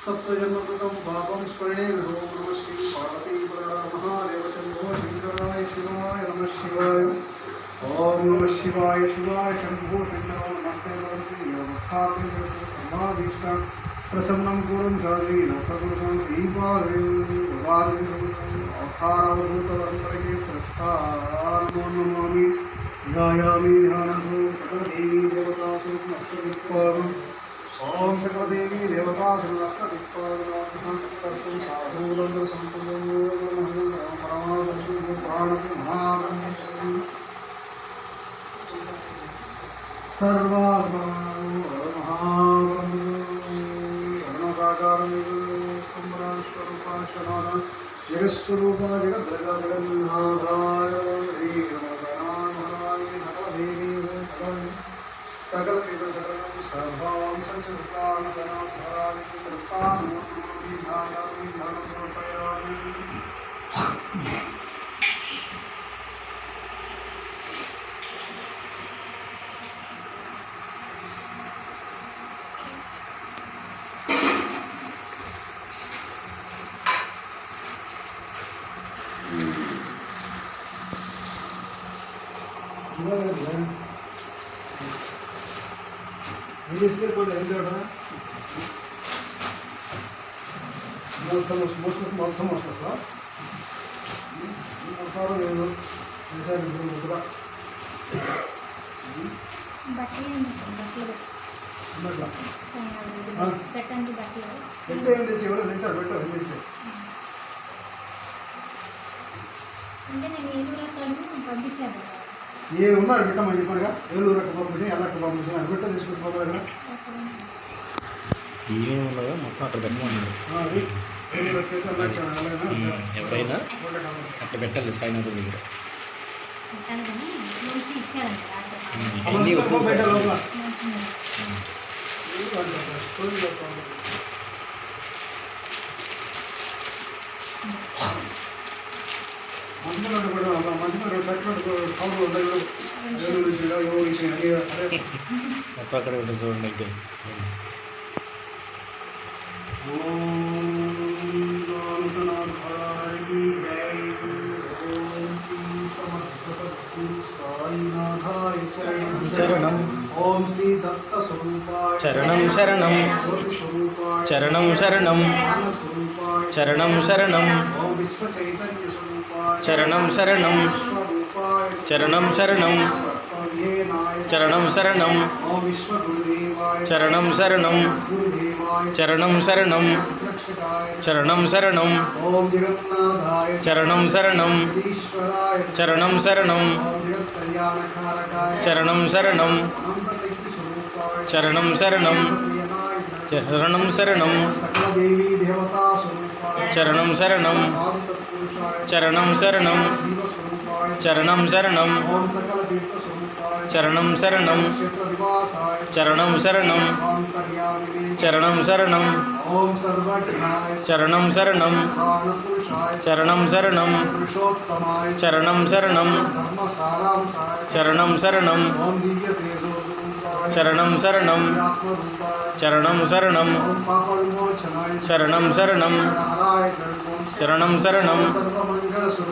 सप्तजन्मकृतं पापं स्मरणे नमो नमः श्री पार्वती महादेव शंभो शंकराय शिवाय नमः शिवाय ओम नमः शिवाय शिवाय शंभो शंकरो नमस्ते श्री समाधीष्टां प्रसन्नं पूर्णं जाति नवपुरुषं श्रीपादवतारवभूतवन्तरगे सरसानमो नमामि ध्यायामि ध्यानन्तु सकलदेवी देवतासु नमस्कृत्य ओम सकलदेवी देवतासु नमस्कृत्य सकलर्तुं साधूलं संपूर्णं परमात्मनं प्राणं जगस्वरूपा जगद्रगन्नाथाय सकल सर्वां संसर्गां जनाधाराय Minister pun ada orang. Maltamos lah. Kalau yang bisa diberi muka. Batin. Mana? Saya petan di batin. Itu yang dia cakap, lepas betul yang dia cakap. Anda ni elura kamu pambicara. ये उन्नार बेटा मंडी पड़ेगा एलूरा कबाब मुझे अलग कबाब मुझे बेटा जिसको कबाब है ये वाला మొత్తం అక్కడ పెట్టమని हां ये एलूरा कैसा अलग है ఎవరైనా అక్కడ పెట్టాలి సాయినాథ్ దగ్గర పెట్టాలి కానీ చూసి ఇచ్చారంట అన్ని ఉప్పు పెట్టాలి లోపల మంచిగా కూడా మంచిగా పెట్టు కౌంటర్ ఉంటాయి మొత్తం అక్కడ ఉంటుంది చూడండి అయితే చరణం ఓం శ్రీ దత్త స్వరూపాయ చరణం శరణం చరణం శరణం చరణం శరణం ఓం విశ్వ చైతన్య స్వరూపాయ చరణం శరణం చరణం శరణం చరణం శరణం ఓం విశ్వ గురుదేవాయ చరణం శరణం గురుదేవాయ చరణం శరణం రక్షకాయ చరణం శరణం ఓం జగన్నాథాయ చరణం శరణం ఈశ్వరాయ చరణం శరణం ఓం జగత్ కళ్యాణకారకాయ చరణం శరణం అనంత శక్తి స్వరూపాయ చరణం శరణం శ్రీనాయ చరణం శరణం సకల దేవీ దేవతా స్వరూపాయ చరణం శరణం సాధు సత్పురుషాయ చరణం శరణం జీవ స్వరూపాయ చరణం శరణం ఓం సకల తీర్థ స్వరూపాయ చరణం శరణం క్షేత్ర నివాసాయ చరణం శరణం అంతర్యామినే చరణం శరణం ఓం సర్వజ్ఞాయ చరణం శరణం ప్రాణపురుషాయ చరణం శరణం పురుషోత్తమాయ చరణం శరణం ధర్మ సారాంశాయ చరణం శరణం ఓం దివ్య తేజో స్వరూపాయ చరణం శరణం ఆత్మరూపాయ చరణం శరణం ఓం పాప విమోచనాయ చరణం శరణం హరాయ చరణం శరణం సర్వమంగళ స్వరూపాయ